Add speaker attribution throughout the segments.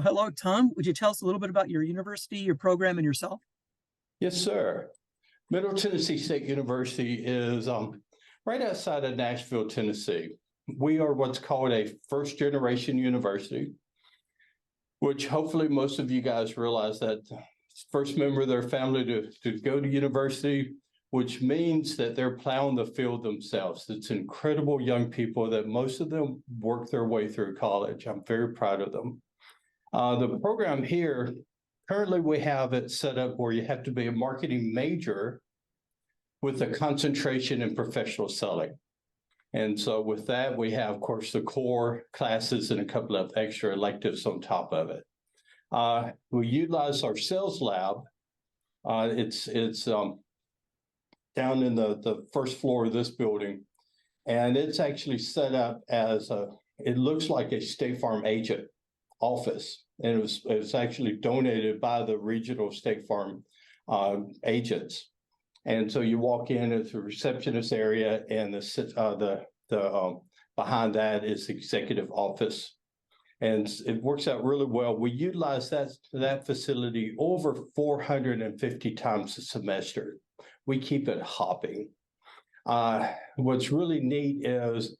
Speaker 1: Hello, Tom. Would you tell us a little bit about your university, your program, and yourself?
Speaker 2: Yes, sir. Middle Tennessee State University is right outside of Nashville, Tennessee. We are what's called a first generation university, which hopefully most of you guys realize that first member of their family to go to university, which means that they're plowing the field themselves. It's incredible young people that most of them work their way through college. I'm very proud of them. The program here, currently we have it set up where you have to be a marketing major with a concentration in professional selling. And so with that, we have, of course, the core classes and a couple of extra electives on top of it. We utilize our sales lab. It's down in the first floor of this building, and it's actually set up as it looks like a State Farm agent office, and it was actually donated by the regional State Farm agents. And so you walk in, it's a receptionist area, and behind that is the executive office, and it works out really well. We utilize that facility over 450 times a semester. We keep it hopping. What's really neat is,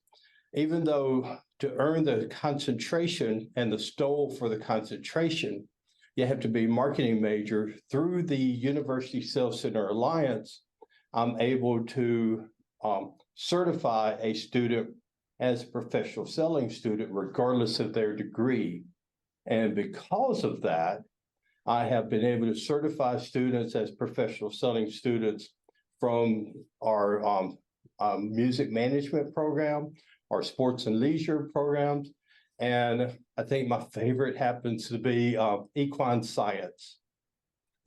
Speaker 2: even though to earn the concentration and the stole for the concentration, you have to be a marketing major, through the University Sales Center Alliance, I'm able to certify a student as a professional selling student, regardless of their degree. And because of that, I have been able to certify students as professional selling students from our music management program, our sports and leisure programs, and I think my favorite happens to be equine science.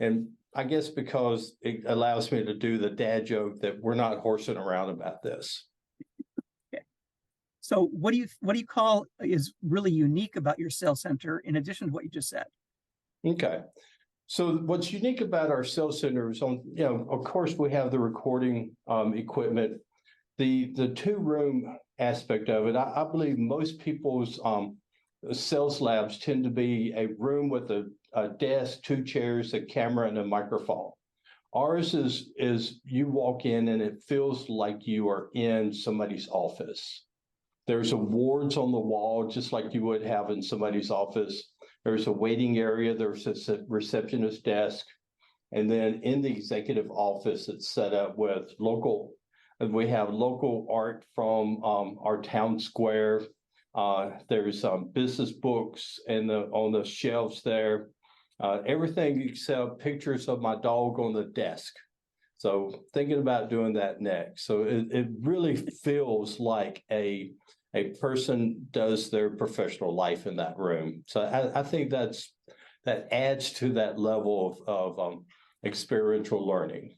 Speaker 2: And I guess because it allows me to do the dad joke that we're not horsing around about this.
Speaker 1: Okay. So what do you call is really unique about your sales center in addition to what you just said?
Speaker 2: Okay. So what's unique about our sales center is, of course, we have the recording equipment. The two-room aspect of it, I believe most people's sales labs tend to be a room with a desk, two chairs, a camera, and a microphone. Ours is you walk in and it feels like you are in somebody's office. There's awards on the wall, just like you would have in somebody's office. There's a waiting area, there's a receptionist desk. And then in the executive office, it's set up with we have local art from our town square. There's business books on the shelves there. Everything except pictures of my dog on the desk. So thinking about doing that next. So it really feels like a person does their professional life in that room. So I think that adds to that level of experiential learning.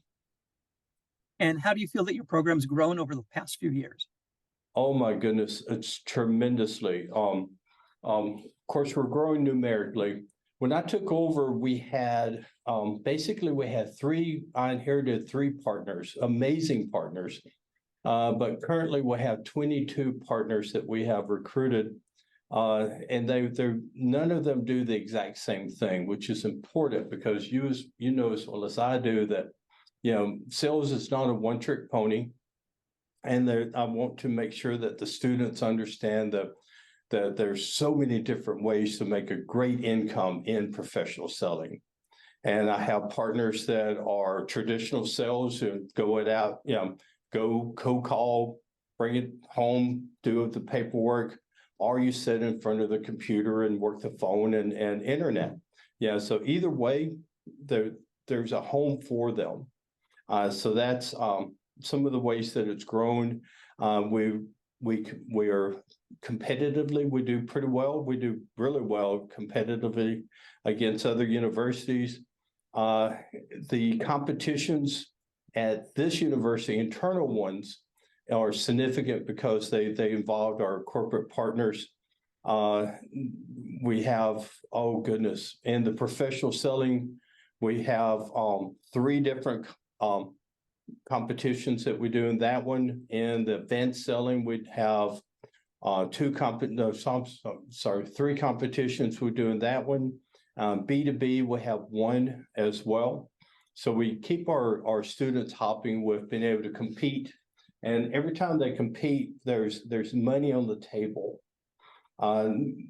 Speaker 1: And how do you feel that your program's grown over the past few years?
Speaker 2: Oh my goodness, it's tremendously. Of course, we're growing numerically. When I took over, we had I inherited three partners, amazing partners. But currently we have 22 partners that we have recruited, and they're none of them do the exact same thing, which is important because you know as well as I do that sales is not a one-trick pony, and I want to make sure that the students understand that there's so many different ways to make a great income in professional selling. And I have partners that are traditional sales who go it out, go cold call, bring it home, do the paperwork, or you sit in front of the computer and work the phone and internet. Yeah, so either way, there's a home for them. So that's some of the ways that it's grown. We are competitively, we do pretty well. We do really well competitively against other universities. The competitions at this university, internal ones, are significant because they involved our corporate partners. We have, oh goodness, in the professional selling, we have three different competitions that we do in that one. In the advanced selling, we'd have three competitions. We're doing that one. B2B, we have one as well. So we keep our students hopping with being able to compete. And every time they compete, there's money on the table.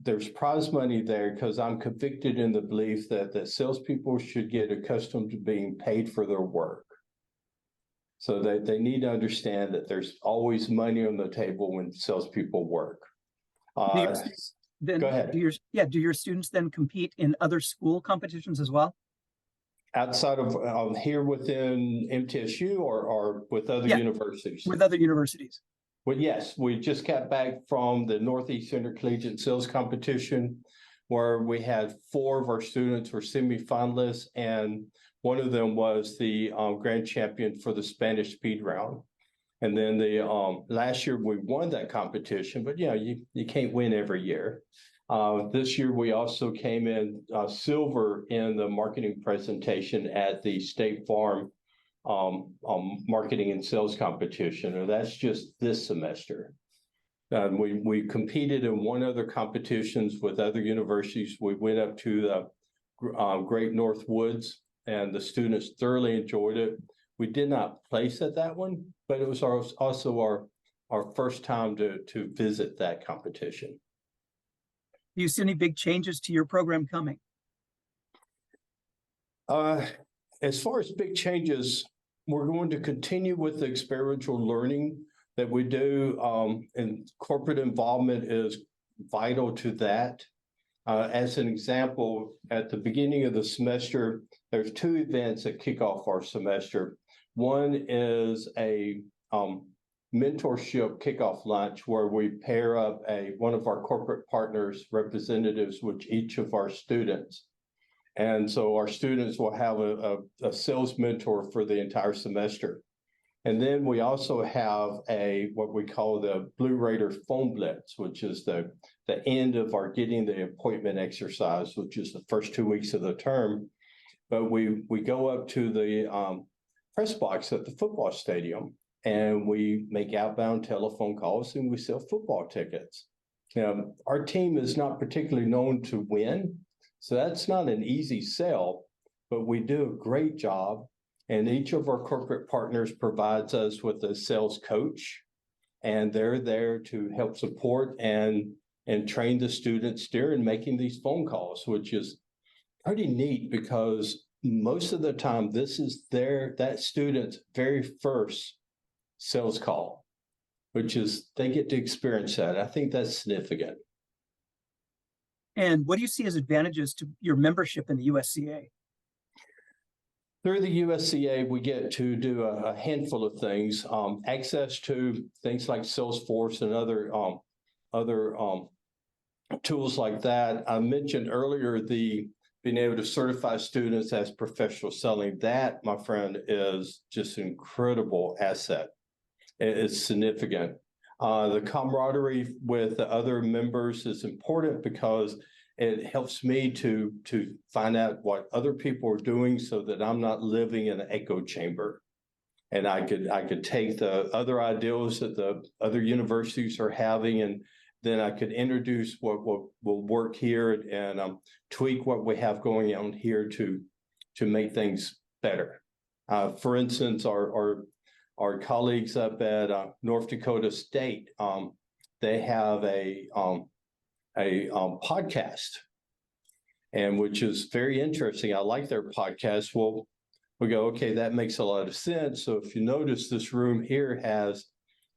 Speaker 2: There's prize money there because I'm convicted in the belief that salespeople should get accustomed to being paid for their work. So they need to understand that there's always money on the table when salespeople work.
Speaker 1: Then
Speaker 2: go ahead.
Speaker 1: Do your students then compete in other school competitions as well?
Speaker 2: Outside of here within MTSU or with other universities?
Speaker 1: With other universities.
Speaker 2: Well, yes, we just got back from the Northeast Intercollegiate Sales Competition, where we had 4 of our students were semifinalists, and one of them was the grand champion for the Spanish speed round. And then the last year we won that competition, but you can't win every year. This year we also came in silver in the marketing presentation at the State Farm marketing and sales competition, and that's just this semester. We competed in one other competitions with other universities. We went up to the Great North Woods, and the students thoroughly enjoyed it. We did not place at that one, but it was also our first time to visit that competition.
Speaker 1: Do you see any big changes to your program coming?
Speaker 2: As far as big changes, we're going to continue with the experiential learning that we do, and corporate involvement is vital to that. As an example, at the beginning of the semester, there's 2 events that kick off our semester. One is a mentorship kickoff lunch where we pair up one of our corporate partners representatives with each of our students. And so our students will have a sales mentor for the entire semester. And then we also have what we call the Blue Raider Phone Blitz, which is the end of our getting the appointment exercise, which is the first 2 weeks of the term. But we go up to the press box at the football stadium, and we make outbound telephone calls and we sell football tickets. Now, our team is not particularly known to win, so that's not an easy sell, but we do a great job. And each of our corporate partners provides us with a sales coach, and they're there to help support and train the students during making these phone calls, which is pretty neat because most of the time this is that student's very first sales call, which is they get to experience that. I think that's significant.
Speaker 1: And what do you see as advantages to your membership in the USCA?
Speaker 2: Through the USCA, we get to do a handful of things, access to things like Salesforce and other tools like that. I mentioned earlier being able to certify students as professional selling. That, my friend, is just an incredible asset. It's significant. The camaraderie with the other members is important because it helps me to find out what other people are doing so that I'm not living in an echo chamber. And I could take the other ideals that the other universities are having, and then I could introduce what will work here and tweak what we have going on here to make things better. For instance, our colleagues up at North Dakota State, they have a podcast, and which is very interesting. I like their podcast. Well, we go, okay, that makes a lot of sense. So if you notice, this room here has,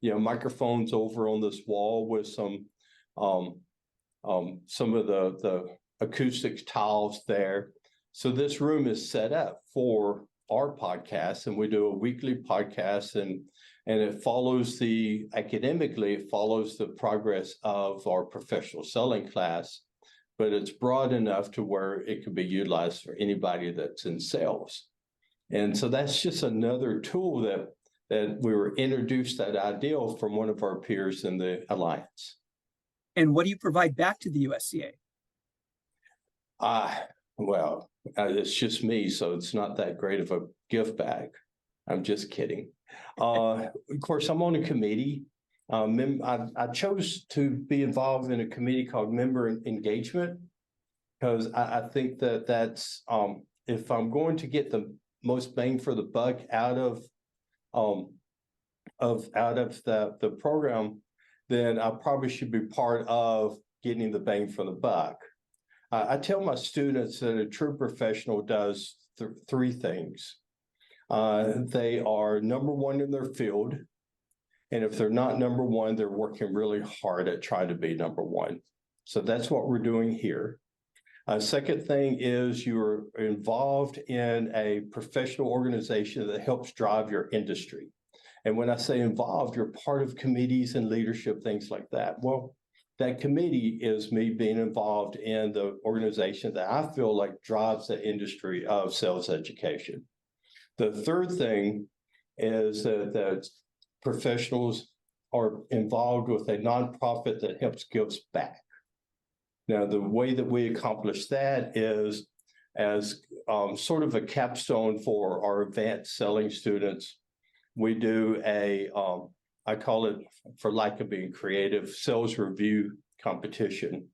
Speaker 2: microphones over on this wall with some of the acoustic tiles there. So this room is set up for our podcast, and we do a weekly podcast, and it follows academically, it follows the progress of our professional selling class, but it's broad enough to where it can be utilized for anybody that's in sales. And so that's just another tool that we were introduced that ideal from one of our peers in the Alliance.
Speaker 1: And what do you provide back to the USCA?
Speaker 2: Well, it's just me, so it's not that great of a gift bag. I'm just kidding. Of course, I'm on a committee, I chose to be involved in a committee called Member Engagement because I think that that's if I'm going to get the most bang for the buck out of the program, then I probably should be part of getting the bang for the buck. I tell my students that a true professional does three things. They are number one in their field. And if they're not number one, they're working really hard at trying to be number one. So that's what we're doing here. Second thing is you're involved in a professional organization that helps drive your industry. And when I say involved, you're part of committees and leadership, things like that. Well, that committee is me being involved in the organization that I feel like drives the industry of sales education. The third thing is that professionals are involved with a nonprofit that helps gives back. Now, the way that we accomplish that is as sort of a capstone for our advanced selling students. We do I call it, for lack of being creative, sales review competition.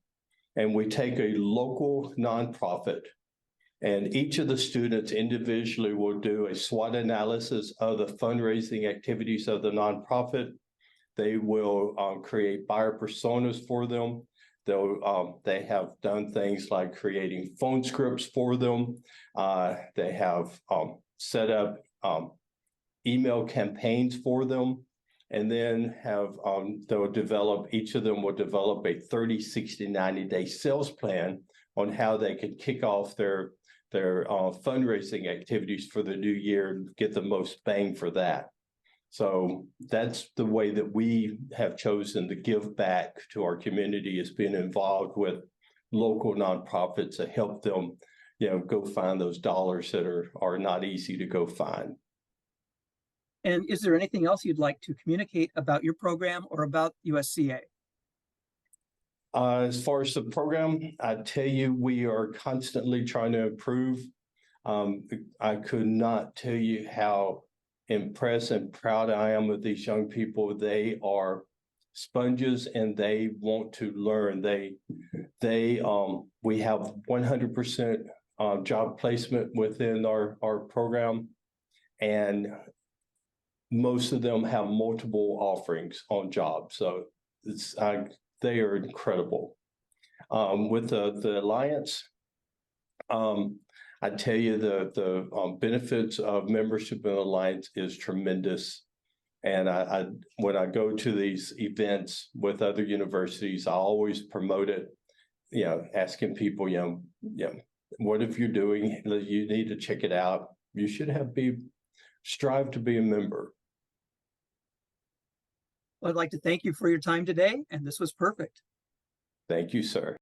Speaker 2: And we take a local nonprofit, and each of the students individually will do a SWOT analysis of the fundraising activities of the nonprofit. They will create buyer personas for them. They have done things like creating phone scripts for them. They have set up email campaigns for them. And then each of them will develop a 30, 60, 90-day sales plan on how they can kick off their fundraising activities for the new year and get the most bang for that. So that's the way that we have chosen to give back to our community, is being involved with local nonprofits to help them, go find those dollars that are not easy to go find.
Speaker 1: And is there anything else you'd like to communicate about your program or about USCA?
Speaker 2: As far as the program, I tell you, we are constantly trying to improve. I could not tell you how impressed and proud I am of these young people. They are sponges and they want to learn. We have 100% job placement within our program, and most of them have multiple offerings on jobs. So they are incredible. With the Alliance, I tell you, the benefits of membership in the Alliance is tremendous. And when I go to these events with other universities, I always promote it, asking people, what if you're doing, you need to check it out. You should strive to be a member.
Speaker 1: Well, I'd like to thank you for your time today, and this was perfect.
Speaker 2: Thank you, sir.